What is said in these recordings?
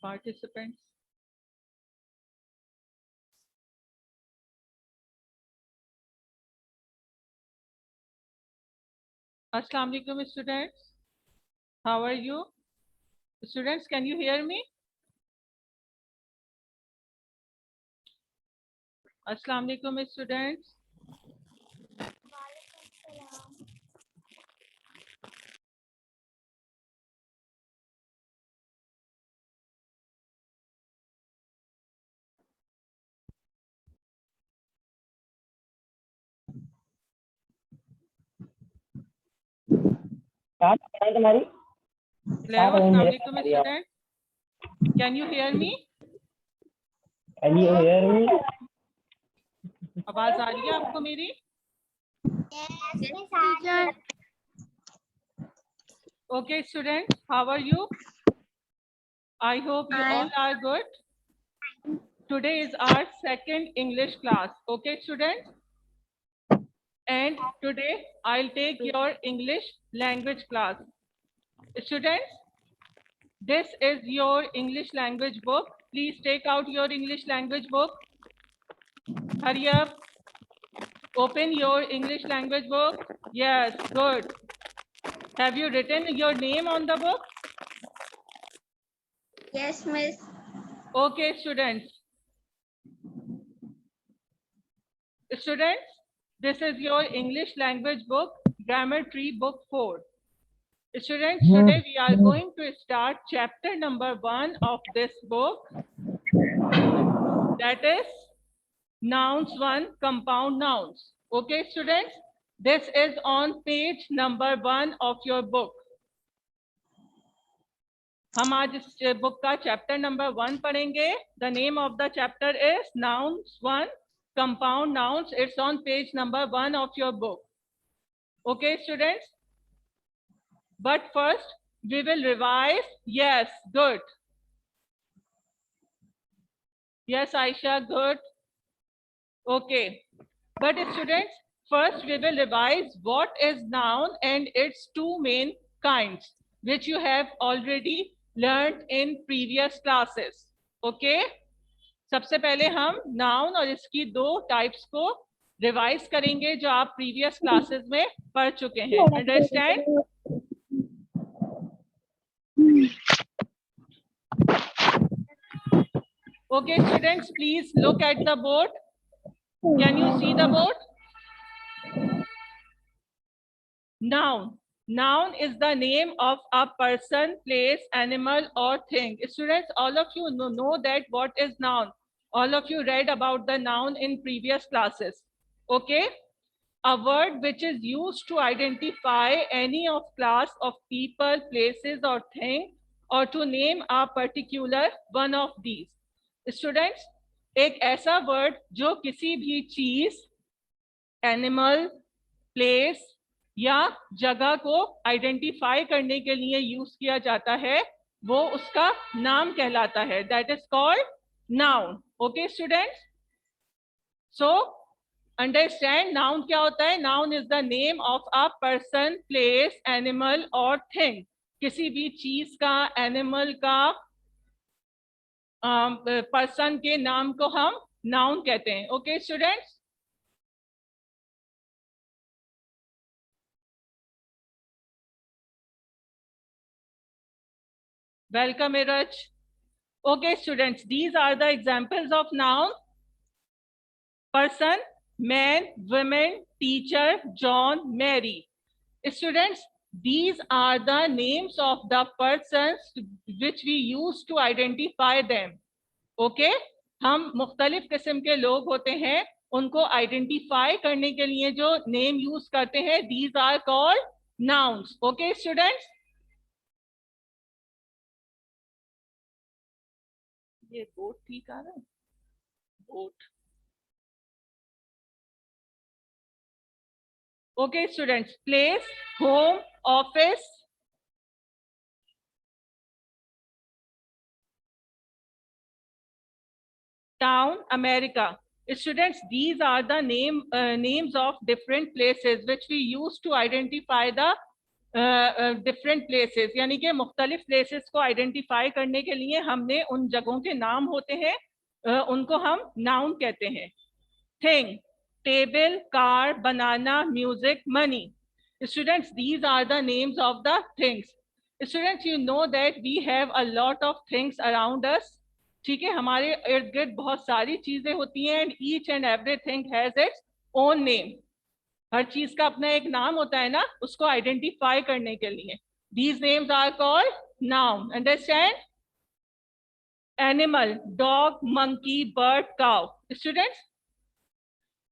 participants. Assalamu alaikum students. How are you? Students, can you hear me? Assalamu alaikum students. Hello, assalamu alaikum students. Can you hear me? Can you hear me? आवाज आ रही है आपको मेरी? Okay students, how are you? I hope you all are good. Today is our second English class. Okay students? And today I'll take your English language class. Students, this is your English language book. Please take out your English language book. Hurry up. Open your English language book. Yes, good. Have you written your name on the book? Yes, miss. Okay, students. Students, this is your English language book, Grammar Tree Book 4. Students, today we are going to start chapter number 1 of this book. That is Nouns 1, Compound Nouns. Okay, students, this is on page number 1 of your book. हम आज इस book का chapter number 1 पढ़ेंगे. The name of the chapter is Nouns 1, Compound Nouns. It's on page number 1 of your book. Okay, students? But first, we will revise. Yes, good. Yes, Aisha, good. Okay. But students, first we will revise what is noun and its two main kinds, which you have already learned in previous classes. Okay? सबसे पहले हम noun और इसकी दो types को revise करेंगे जो आप previous classes में पढ़ चुके हैं. Understand? Okay, students, please look at the board. Can you see the board? Noun. Noun is the name of a person, place, animal, or thing. Students, all of you know that what is noun. All of you read about the noun in previous classes. Okay? A word which is used to identify any of class of people, places, or thing, or to name a particular one of these. Students, एक ऐसा word जो किसी भी चीज, animal, place या जगह को identify करने के लिए यूज किया जाता है, वो उसका नाम कहलाता है. That is called noun. Okay students? So understand noun क्या होता है. Noun is the name of a person, place, animal और थिंग. किसी भी चीज का, एनिमल का, पर्सन के नाम को हम नाउन कहते हैं. Okay students? Welcome, Iraj. Okay, students, these are the examples of noun. Person, man, women, teacher, John, Mary. Students, these are the names of the persons which we use to identify them. Okay? हम मुख्तलिफ किस्म के लोग होते हैं, उनको identify करने के लिए जो नेम यूज करते हैं, these are called nouns. Okay, students? ये बोट ठीक आ रहा है. Boat. Okay, students. Place, home, office. Town, America. Students, these are the names of different places which we use to identify the different places, यानी कि मुख्तलिफ places को identify करने के लिए हमने उन जगहों के नाम होते हैं, उनको हम नाउन कहते हैं. Thing, table, car, banana, music, money. Students, these are the names of the things. Students, you know that we have a lot of things around us. ठीक है, हमारे इर्द गिर्द बहुत सारी चीजें होती हैं, and each and everything has its own name. हर चीज का अपना एक नाम होता है ना, उसको आइडेंटिफाई करने के लिए. These names are called noun. Understand? Animal, dog, monkey, bird, cow. Students,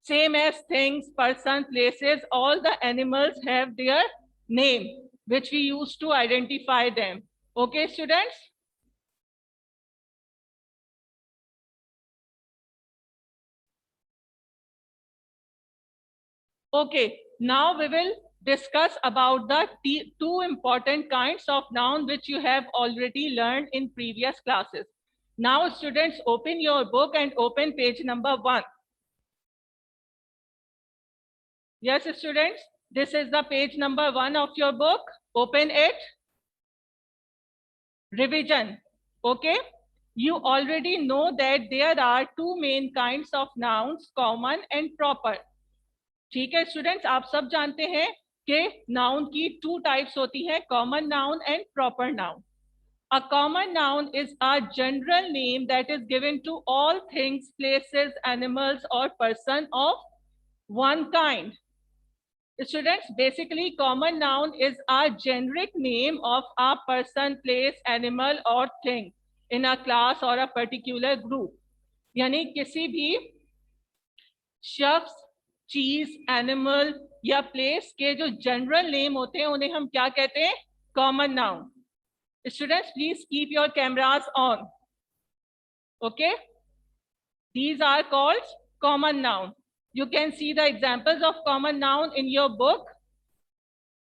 same as things, person, places, all the animals have their name, which we use to identify them. Okay, students? Okay, now we will discuss about the two important kinds of noun which you have already learned in previous classes. Now, students, open your book and open page number 1. Yes, students, this is the page number 1 of your book. Open it. Revision. Okay, you already know that there are two main kinds of nouns, common and proper. ठीक है students, आप सब जानते हैं कि noun की two types होती है, common noun and proper noun. A common noun is a general name that is given to all things, places, animals or person of one kind. Students, basically common noun is a generic name of a person, place, animal or thing in a class or a particular group. यानी किसी भी शख्स, चीज, animal या place के जो general name होते हैं उन्हें हम क्या कहते हैं? Common noun. Students, please keep your cameras on. Okay, these are called common noun. You can see the examples of common noun in your book.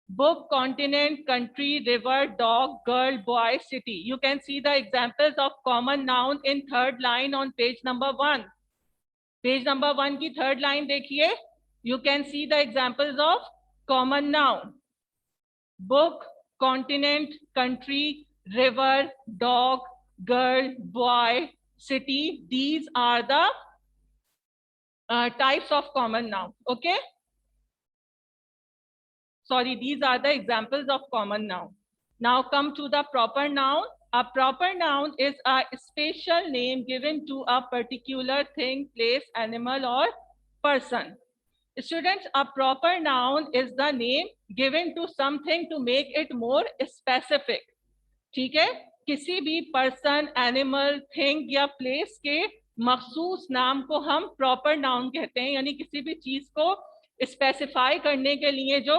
Book, continent, country, river, dog, girl, boy, city. You can see the examples of common noun in third line on page number 1. Page number 1 की third line देखिए. You can see the examples of common noun. Book, continent, country, river, dog, girl, boy, city. These are the types of common noun. Okay, sorry, these are the examples of common noun. Now come to the proper noun. A proper noun is a special name given to a particular thing, place, animal or person. Students, a proper noun is the name given to something to make it more specific. ठीक है, किसी भी person, animal, thing या place के मखसूस नाम को हम प्रॉपर नाउन कहते हैं. यानी किसी भी चीज को स्पेसिफाई करने के लिए जो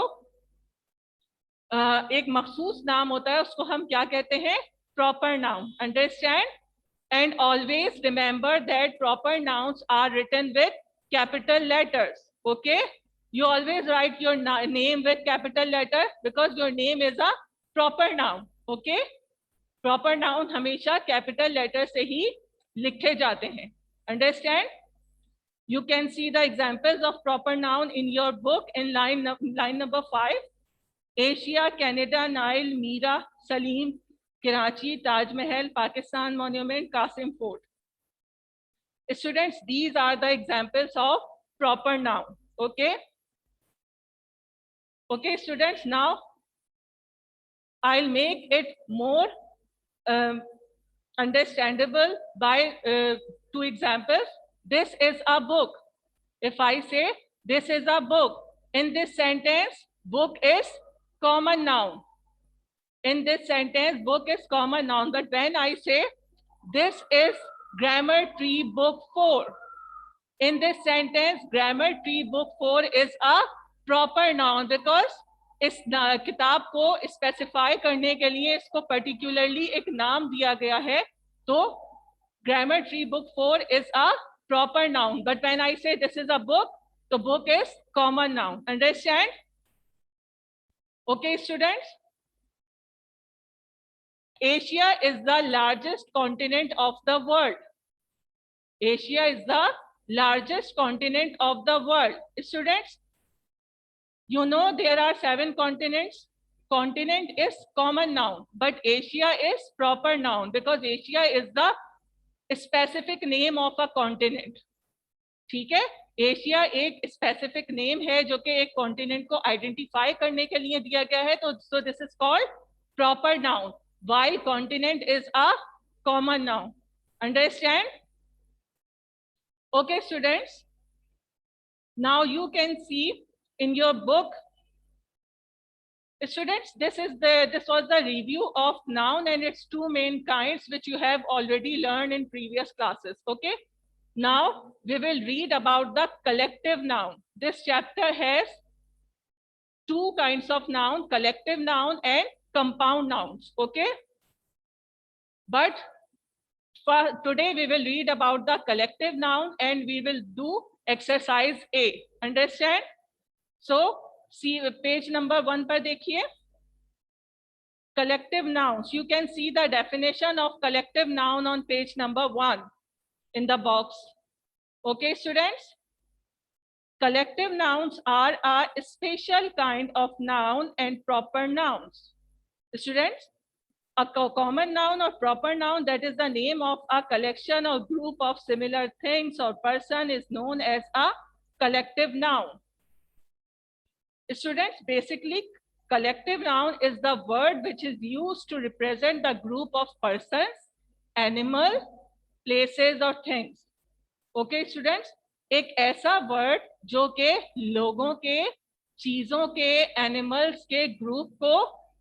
एक मखसूस नाम होता है उसको हम क्या कहते हैं? Proper noun. Understand? And always remember that proper nouns are written with capital letters. Okay, you always write your name with capital letter because your name is a proper noun. Okay, proper noun हमेशा capital letter से ही लिखे जाते हैं. Understand? You can see the examples of proper noun in your book in line number 5. Asia, Canada, Nile, Mira, Salim, Karachi, Taj Mahal, Pakistan Monument, Qasim Fort. Students, these are the examples of proper noun. Okay, okay students, now I'll make it more understandable by two examples. This is a book. If I say this is a book, in this sentence book is common noun. In this sentence book is common noun. But when I say this is grammar tree book 4, in this sentence grammar tree book 4 is a proper noun because इस किताब को specify करने के लिए इसको particularly एक नाम दिया गया है. तो grammar tree book 4 is a proper noun. But when I say this is a book, the book is common noun. Understand? Okay students, Asia is the largest continent of the world. Asia is the largest continent of the world. Students, you know there are 7 continents. continent is common noun, but Asia is proper noun because Asia is the specific name of a continent. ठीक है, Asia एक specific name है जो कि एक continent को identify करने के लिए दिया गया है, तो so this is called proper noun, while continent is a common noun. Understand? Okay, students. Now you can see in your book, students, this was the review of noun and its two main kinds which you have already learned in previous classes. Okay. Now we will read about the collective noun. This chapter has two kinds of noun, collective noun and compound nouns. Okay. But for today we will read about the collective noun and we will do exercise A. Understand? So see page number 1 पर देखिए. Collective nouns. You can see the definition of collective noun on page number 1 in the box. Okay, students? Collective nouns are a special kind of noun and proper nouns. Students, a common noun or proper noun, that is the name of a collection or group of similar things or person, is known as a collective noun. Students, basically, collective noun is the word which is used to represent the group of persons, animals, places or things. Okay, students, एक ऐसा word जो के लोगों के, चीजों के, animals के group को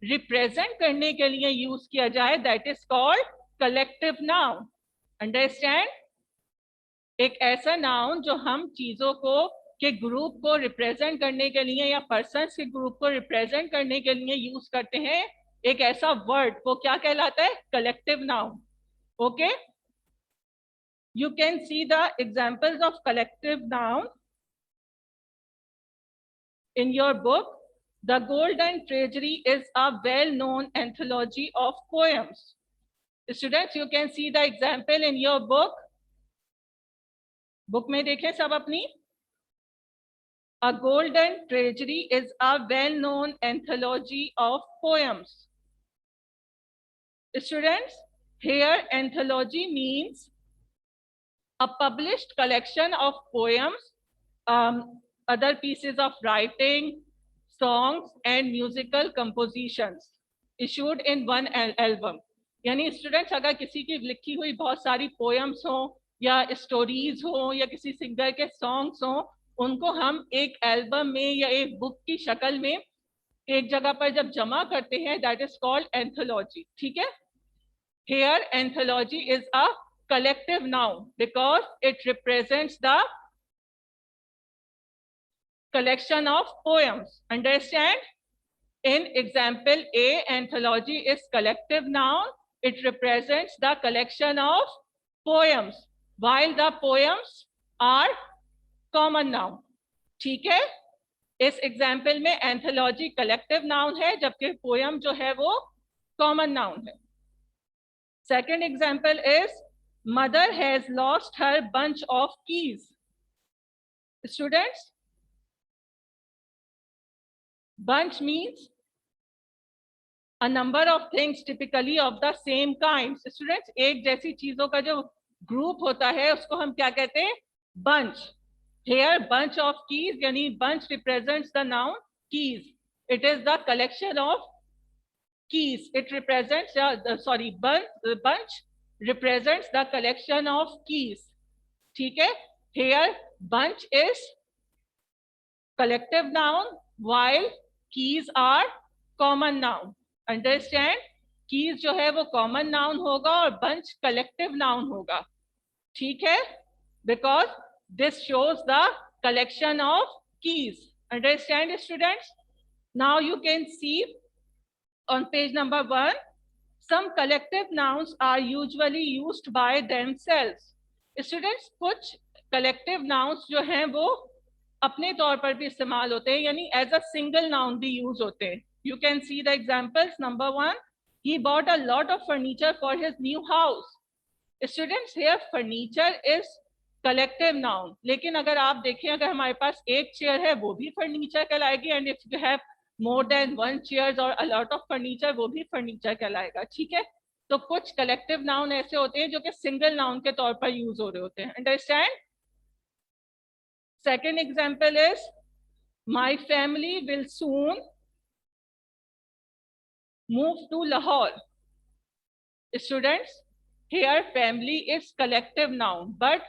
रिप्रेजेंट करने के लिए यूज किया जाए, that is called collective noun. Understand? एक ऐसा नाउन जो हम चीजों को के ग्रुप को रिप्रेजेंट करने के लिए या पर्सन्स के ग्रुप को रिप्रेजेंट करने के लिए यूज करते हैं, एक ऐसा वर्ड, वो क्या कहलाता है? Collective noun. Okay, you can see the examples of collective noun in your book. The Golden Treasury is a well-known anthology of poems. Students, you can see the example in your book. Book में देखें सब अपनी. A Golden Treasury is a well-known anthology of poems. Students, here anthology means a published collection of poems, other pieces of writing, songs and musical compositions issued in one album. यानी students, अगर किसी की लिखी हुई बहुत सारी poems हो या स्टोरीज हो या किसी सिंगर के सॉन्ग्स हो, उनको हम एक एल्बम में या एक बुक की शक्ल में एक जगह पर जब जमा करते हैं, दैट इज कॉल्ड एंथोलॉजी. ठीक है, here anthology is a collective noun because it represents the collection of poems. Understand? In example A, anthology is collective noun. It represents the collection of poems, while the poems are common noun. ठीक है, इस example में anthology collective noun है जबकि poem जो है वो common noun है. Second example is Mother has lost her bunch of keys. Students, bunch means a number of things typically of the same kind. Students, एक जैसी चीजों का जो ग्रुप होता है उसको हम क्या कहते हैं? bunch. Here bunch of keys यानी bunch represents the noun keys. It is the collection of keys. It represents bunch represents the collection of keys. ठीक है, here bunch is collective noun while keys are common noun. Understand? keys जो है वो common noun होगा और bunch collective noun होगा. ठीक है, because this shows the collection of keys. Understand, students? Now you can see on page number 1, some collective nouns are usually used by themselves. Students, कुछ collective nouns जो हैं वो अपने तौर पर भी इस्तेमाल होते हैं, यानी as a single noun भी use होते हैं. You can see the examples. Number 1, he bought a lot of furniture for his new house. Students, here furniture is collective noun. लेकिन अगर आप देखें, अगर हमारे पास एक चेयर है वो भी furniture कहलाएगी, and if you have more than one chairs or a lot of furniture, वो भी furniture कहलाएगा. ठीक है. तो कुछ collective noun ऐसे होते हैं जो कि single noun के तौर पर use हो रहे होते हैं. Understand? Second example is, my family will soon move to Lahore. Students, here family is collective noun, but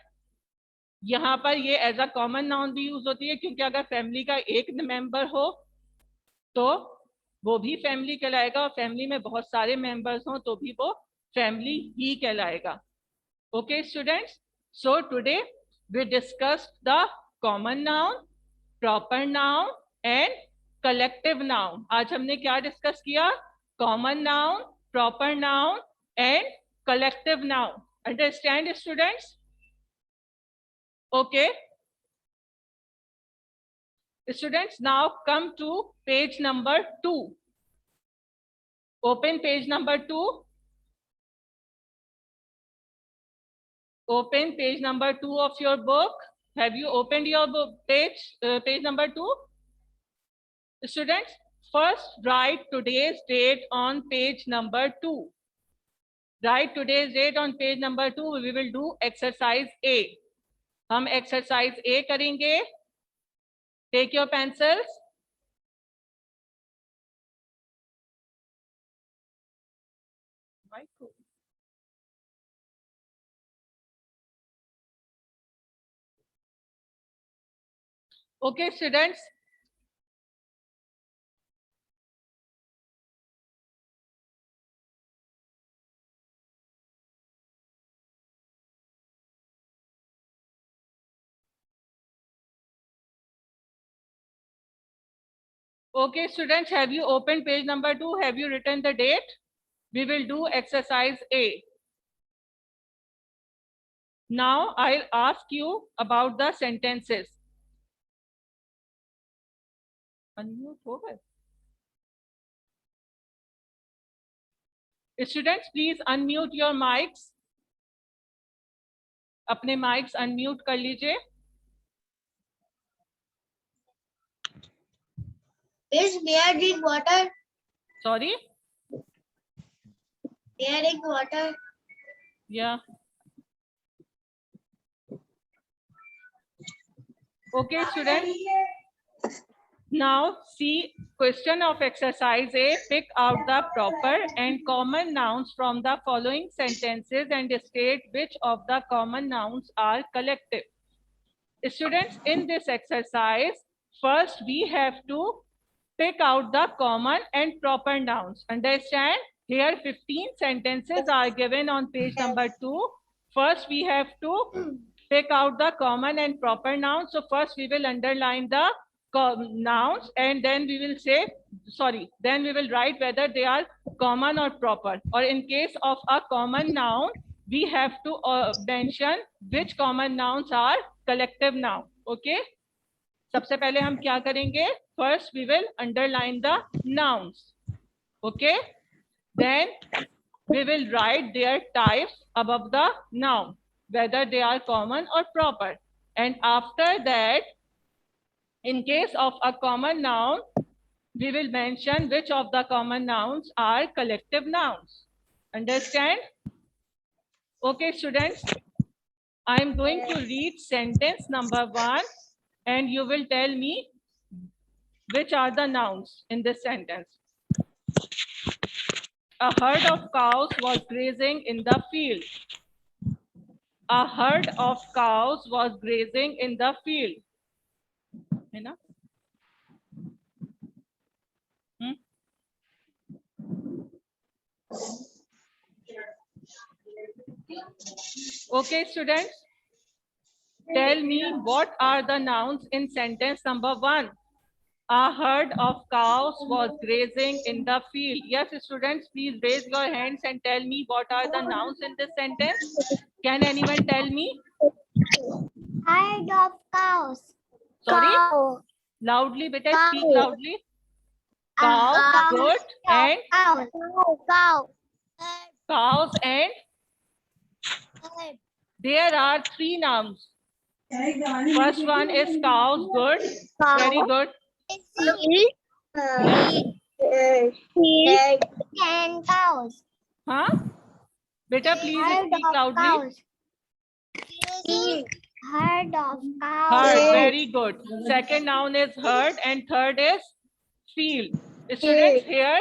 यहाँ पर ये एज अ कॉमन नाउन भी यूज होती है, क्योंकि अगर फैमिली का एक मेंबर हो तो वो भी फैमिली कहलाएगा, और फैमिली में बहुत सारे मेंबर्स हो तो भी वो फैमिली ही कहलाएगा. Okay students, so today we discussed the common noun, proper noun and collective noun. आज हमने क्या डिस्कस किया? Common noun, proper noun and collective noun. Understand students? Okay. Students, now come to page number 2. Open page number 2. Open page number 2 of your book. Have you opened your book page number 2? Students, first write today's date on page number 2. Write today's date on page number 2. We will do exercise A. हम exercise A करेंगे. Take your pencils. Okay students, okay students, have you opened page number 2? Have you written the date? We will do exercise A. Now I'll ask you about the sentences. Unmute हो गए? Students, please unmute your mics. अपने mics unmute कर लीजिए. Is bear drink water? Sorry? Bear drink water. Yeah. Okay, students. Now see question of exercise A. Pick out the proper and common nouns from the following sentences and state which of the common nouns are collective. Students, in this exercise, first we have to pick out the common and proper nouns. Understand? Here 15 sentences are given on page number 2. First we have to pick out the common and proper nouns. So first we will underline the nouns, and then we will say, then we will write whether they are common or proper. Or in case of a common noun, we have to mention which common nouns are collective noun. Okay? सबसे पहले हम क्या करेंगे? First we will underline the nouns. Okay? Then we will write their types above the noun, whether they are common or proper. And after that, in case of a common noun, we will mention which of the common nouns are collective nouns. Understand? Okay, students. I am going to read sentence number 1, and you will tell me which are the nouns in this sentence. A herd of cows was grazing in the field. A herd of cows was grazing in the field. है ना? Okay, students. Tell me what are the nouns in sentence number 1. A herd of cows was grazing in the field. Yes, students, please raise your hands and tell me what are the nouns in this sentence. Can anyone tell me? Herd of cows. Sorry? Cow. Loudly, beta, Cow. speak loudly. Cow, goat, and Cow. cows, and there are 3 nouns. First one is cows, good. Very good. Ten cows. Huh? Beta, please Herd speak of loudly. cows. Herd of cows. Herd, very good. Second noun is herd and third is field. Students, here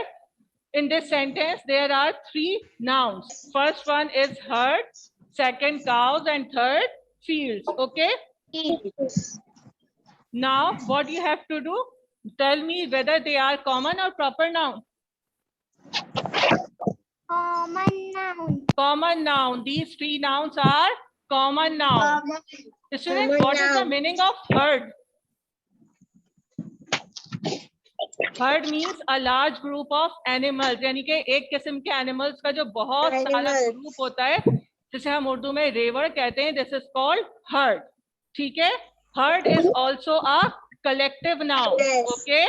in this sentence, there are three nouns. First one is herd, second cows, and third fields. Okay? Now, what you have to do? Tell me whether they are common or proper noun. Common noun. Common noun. These three nouns are common noun. Students, what is the meaning of herd? Herd means a large group of animals. यानी कि एक किस्म के animals का जो बहुत सारा group होता है जिसे हम उर्दू में रेवर कहते हैं. This is called herd. ठीक है? Herd is also a collective noun. Okay?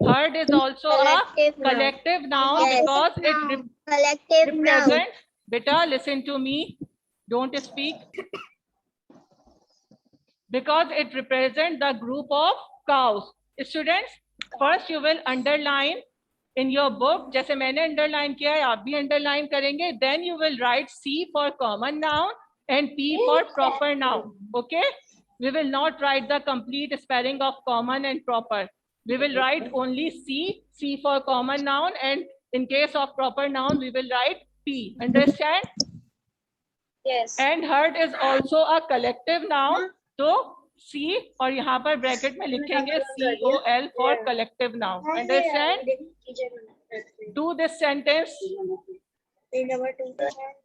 Herd is also a collective noun because it represents. Beta, listen to me. Don't speak. Because it represents the group of cows. Students, first you will underline in your book. जैसे मैंने underline किया है, आप भी underline करेंगे. Then you will write C for common noun and P for proper noun. Okay? We will not write the complete spelling of common and proper. We will write only C for common noun, and in case of proper noun, we will write P. Understand? Yes. And herd is also a collective noun. तो C और यहाँ पर bracket में लिखेंगे COL for collective noun. Understand? Do this sentence.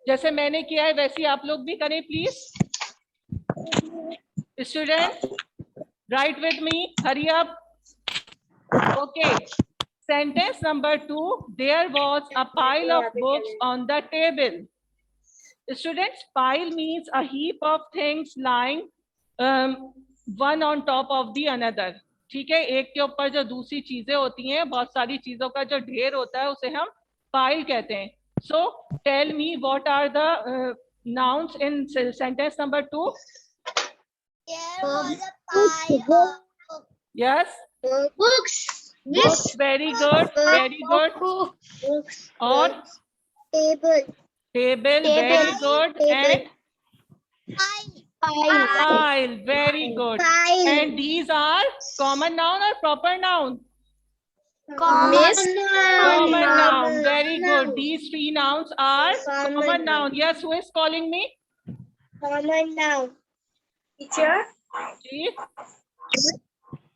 जैसे मैंने किया है वैसे आप लोग भी करें please. Students, write with me. Hurry up. Okay. Sentence number 2. There was a pile of books on the table. Students, pile means a heap of things lying one on top of the another. ठीक है? एक के ऊपर जो दूसरी चीजें होती हैं, बहुत सारी चीजों का जो ढेर होता है उसे हम pile कहते हैं. So tell me what are the nouns in sentence number 2? There was a pile of Yes. books. Books. Very good. Very good. Books. Or Table. table. Very good. And Pile. pile. Very good. Pile. And these are common noun or proper noun? Common noun. Very good. These three nouns are common noun. Yes, who is calling me? Common noun. Teacher. Ji.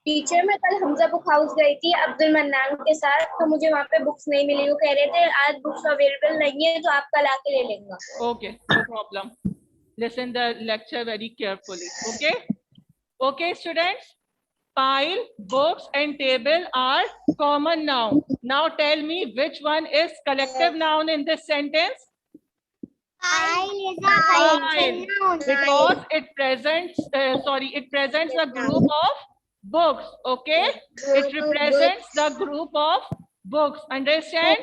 Teacher मैं कल Hamza book house गई थी Abdul mannan के साथ, तो मुझे वहाँ पे बुक्स नहीं मिली. वो कह रहे थे आज बुक्स अवेलेबल नहीं है तो आप कल आके ले लेंगे. Okay, no problem. Listen the lecture very carefully. Okay. Okay, students. Pile, books, and table are common noun. Now tell me which one is collective noun in this sentence? Pile is a Pile. collective noun. Because it presents a group of books. Okay, it represents the group of books. Understand?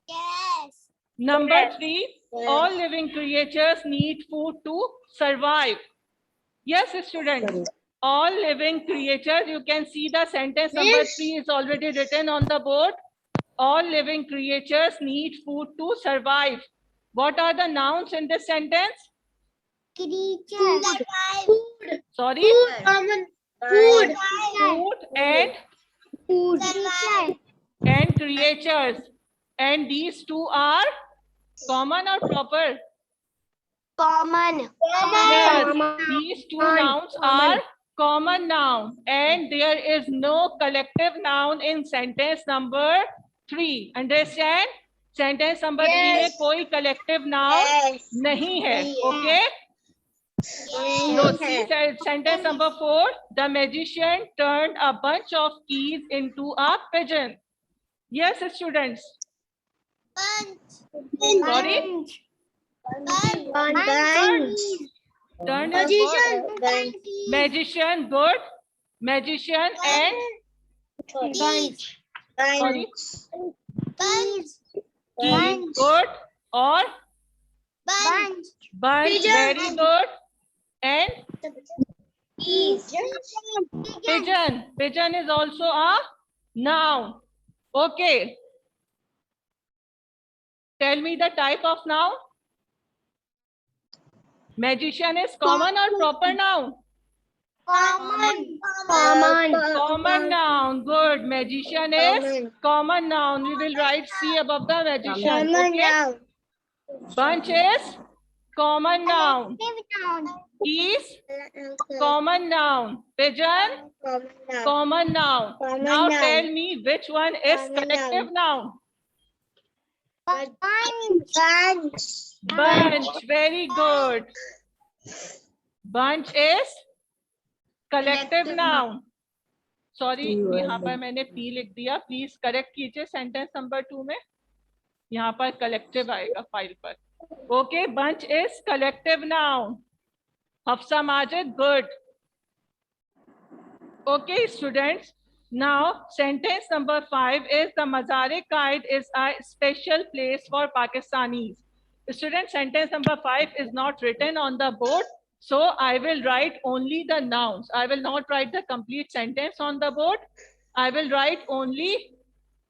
Yes. Number 3, all living creatures need food to survive. Yes, students, all living creatures, you can see the sentence number 3 is already written on the board. All living creatures need food to survive. What are the nouns in this sentence? Creature. Food. Sorry? Common. Food and Creature. creatures. And these two are common or proper? Common. Yes, these two nouns are common noun. And there is no collective noun in sentence number 3. Understand? Sentence number 3 में कोई collective noun नहीं है. Okay? No, see sentence number 4. The magician turned a bunch of keys into a pigeon. Yes, students. Sorry? Turned a magician, good. Magician and sorry? Key, good. Or bunch, very good. And pigeon. Pigeon is also a Noun. Okay. Tell me the type of noun. Magician is common or proper noun? Common. Common noun. Good. Magician is common noun. We will write C above the magician. Okay. Bunch is common noun. Geese, common noun. Pigeon, common noun. Now tell me which one is collective noun. Bunch. Very good. Bunch is collective noun. Sorry, यहाँ पर मैंने P लिख दिया. Please correct कीजिए sentence number 2 में. यहाँ पर collective आएगा फाइल पर. Okay. Bunch is collective noun. Hafsa Majid, good. Okay students, now sentence number 5 is the Mazar-e-Qaid is a special place for Pakistanis. Students, sentence number 5 is not written on the board, so I will write only the nouns. I will not write the complete sentence on the board. I will write only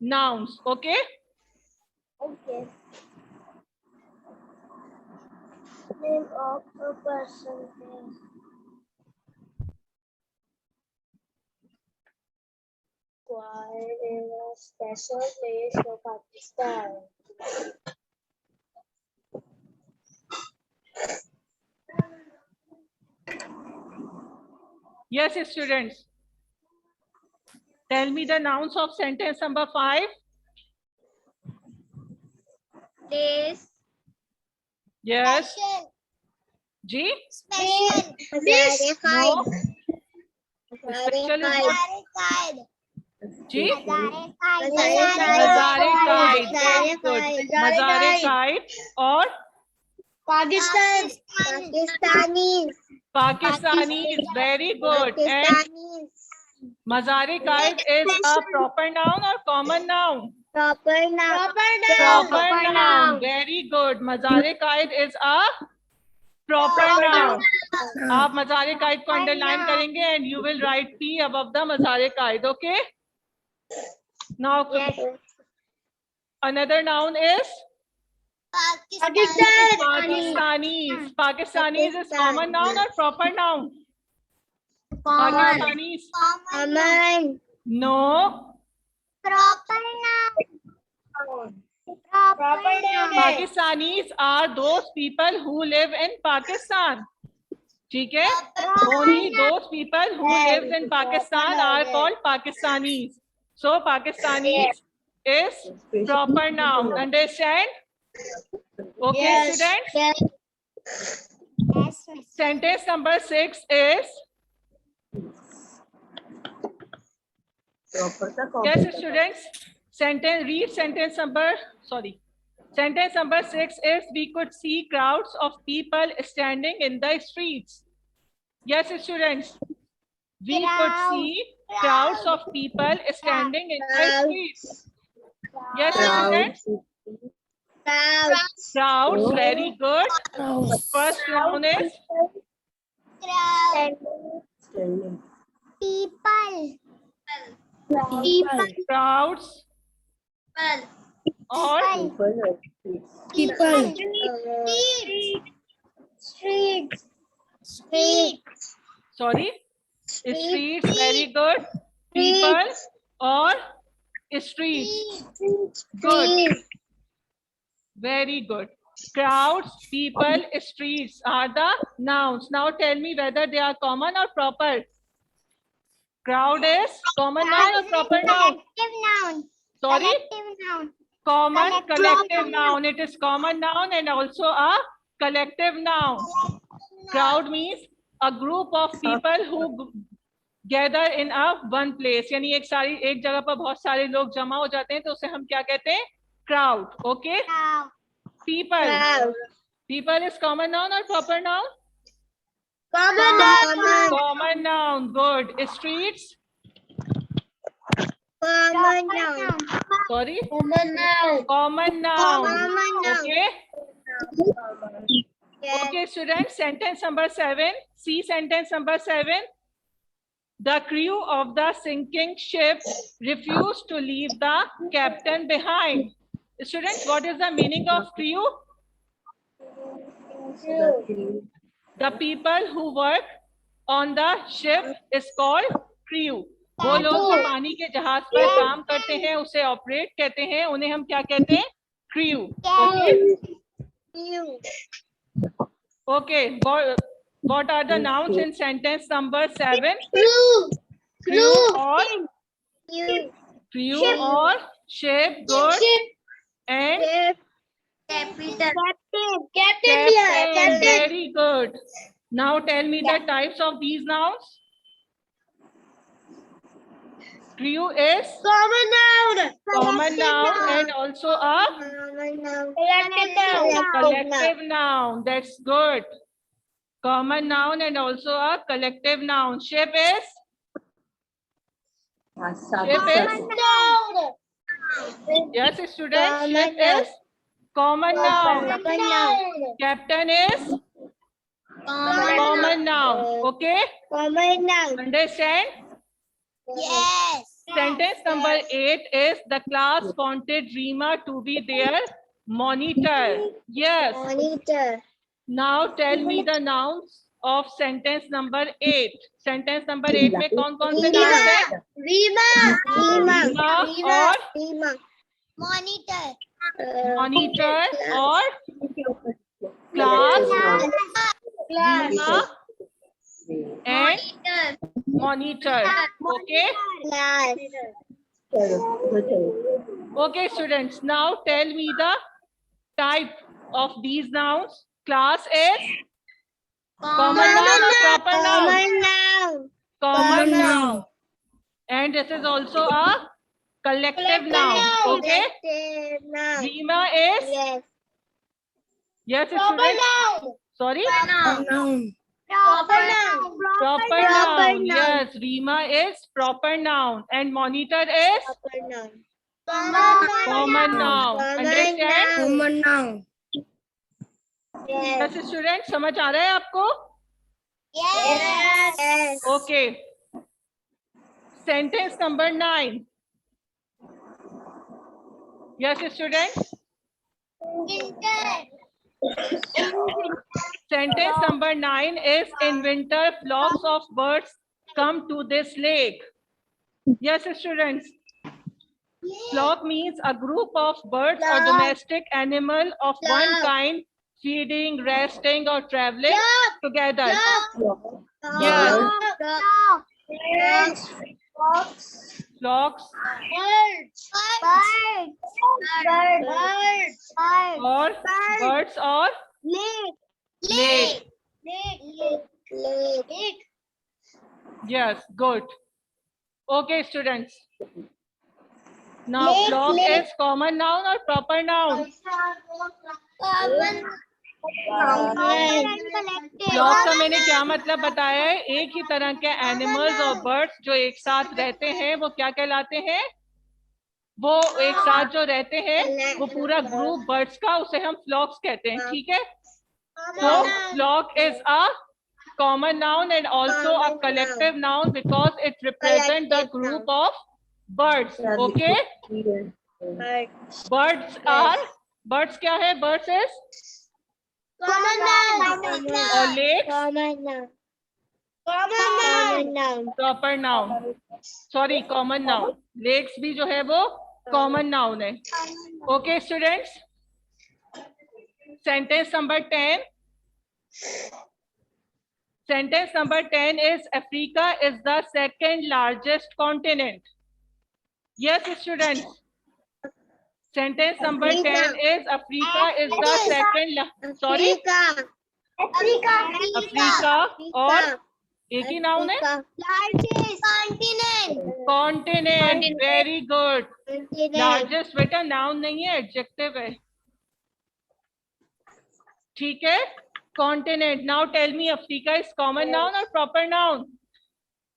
nouns. Okay. Okay. Name of a person. Why is a special place for Pakistan? Yes, students. Tell me the nouns of sentence number 5. This. Yes. G. Special. No. Special is what? G. Mazar-e-Qaid. Very good. Mazar-e-Qaid or Pakistanis. Very good. And Mazar-e-Qaid is a proper noun or common noun? Proper noun. Proper noun. Very good. Mazar-e-Qaid is a proper noun. आप Mazar-e-Qaid को underline करेंगे and you will write P above the Mazar-e-Qaid. Okay. Now another noun is Pakistanis. Pakistanis is common noun or proper noun? Pakistanis. Common. No. Proper noun. Proper noun. Pakistanis are those people who live in Pakistan. ठीक है? Only those people who live in Pakistan are called Pakistanis. So Pakistanis is proper noun. Understand? Okay, students? Yes. Sentence number 6 is. Yes, students. Read sentence number 6 is we could see crowds of people standing in the streets. Yes, students. We could see crowds of people standing in the streets. Yes, students. Crowds. Very good. First noun is People. crowds or Streets. sorry, streets. Very good. People or streets. Good. Very good. Crowds, people, streets are the nouns. Now tell me whether they are common or proper. Crowd is common noun or proper noun? Collective noun. Sorry? Collective noun. Common Collective collective noun. noun. It is common noun and also a collective noun. Crowd means a group of people who gather in a one place. यानी एक जगह पर बहुत सारे लोग जमा हो जाते हैं तो उसे हम क्या कहते हैं? Crowd. Okay? Cow. People. Cow. People is common noun or proper noun? Common noun. Common noun. Good. Streets. Common noun. Sorry. Common noun. Common noun. Common noun. Okay. Yes. Okay, students. Sentence number 7. See sentence number 7. The crew of the sinking ship refused to leave the captain behind. Students, what is the meaning of crew? The people who work on the ship is called crew. वो लोग जो पानी के जहाज पर काम करते हैं उसे ऑपरेट कहते हैं, उन्हें हम क्या कहते हैं? Crew. Okay. What are the nouns in sentence number 7? Crew or ship, good, and captain. Very good. Now tell me the types of these nouns. Crew is common noun and also a collective noun. That's good. Common noun and also a collective noun. Ship is yes, students. Ship is common noun. Captain is common noun. Okay. Understand? Yes. Sentence number 8 is the class wanted Reema to be their monitor. Yes. Now tell me the nouns of sentence number 8. Sentence number 8 में कौन-कौन से nouns हैं? Reema और monitor monitor और class, Reema and monitor. Okay. Okay, students. Now tell me the type of these nouns. Class is common noun or proper noun? Common noun. And this is also a collective noun. Okay. Reema is yes, students. Sorry. Proper noun. Yes, Reema is proper noun and monitor is common noun. Understand? Yes, students. समझ आ रहा है आपको? Yes. Okay. Sentence number 9. Yes, students. Sentence number 9 is in winter flocks of birds come to this lake. Yes, students. Flock means a group of birds or domestic animal of one kind feeding, resting or traveling together. Yes. Flocks or birds or lake. Yes, good. Okay, students. Now, flock is common noun or proper noun? Flock का मैंने क्या मतलब बताया है? एक ही तरह के animals और बर्ड्स जो एक साथ रहते हैं वो क्या कहलाते हैं? वो एक साथ जो रहते हैं वो पूरा ग्रुप बर्ड्स का, उसे हम फ्लॉक्स कहते हैं. ठीक है. So flock is a common noun and also a collective noun because it represents the group of birds. Okay. Birds क्या है? Birds is और lakes proper noun. Sorry, common noun. Lakes भी जो है वो common noun है. Okay, students. Sentence number 10. Sentence number 10 is Africa is the second largest continent. Yes, students. Sentence number 10 is Africa is the second. Sorry. Africa और एक ही noun है. Continent. Very good. Largest बेटा noun नहीं है, adjective है. ठीक है. Continent. Now tell me, Africa is common noun or proper noun?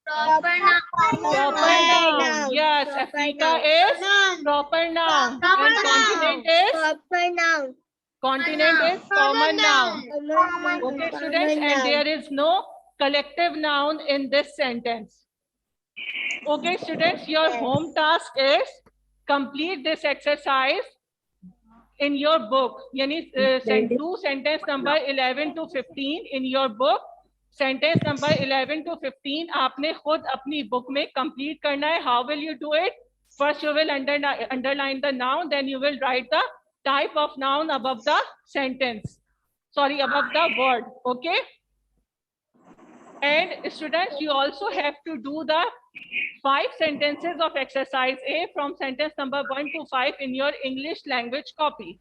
Proper noun. Yes, Africa is proper noun. And continent is? Continent is common noun. Okay, students, and there is no collective noun in this sentence. Okay, students, your home task is complete this exercise in your book. Yani do sentence number 11 to 15 in your book. Sentence number 11 to 15 आपने खुद अपनी book में complete करना है. How will you do it? First, you will underline the noun, then you will write the type of noun above the sentence. Sorry, above the word. Okay. And students, you also have to do the 5 sentences of exercise A from sentence number 1 to 5 in your English language copy.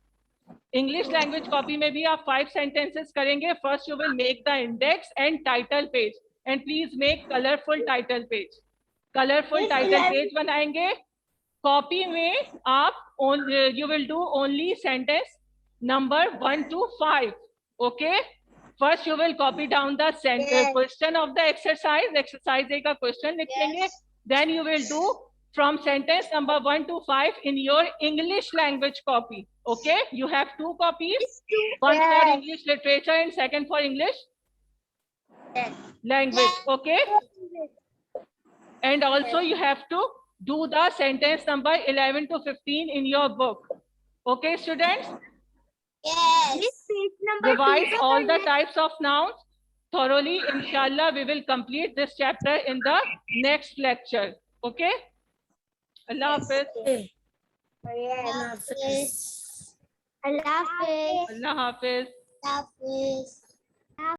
English language copy में भी आप 5 sentences करेंगे. First, you will make the index and title page. And please make colorful title page. Colorful title page बनाएंगे. Copy में आप you will do only sentence number 1 to 5. Okay. First, you will copy down the question of the exercise. Exercise A का question लिख लेंगे. Then you will do from sentence number 1 to 5 in your English language copy. Okay, you have 2 copies. One for English literature and second for English language. Okay, and also you have to do the sentence number 11 to 15 in your book. Okay, students. Yes. Revise all the types of nouns thoroughly. Inshallah, we will complete this chapter in the next lecture. Okay. Allah Hafiz. Allah Hafiz. Allah Hafiz. Allah Hafiz. Allah Hafiz.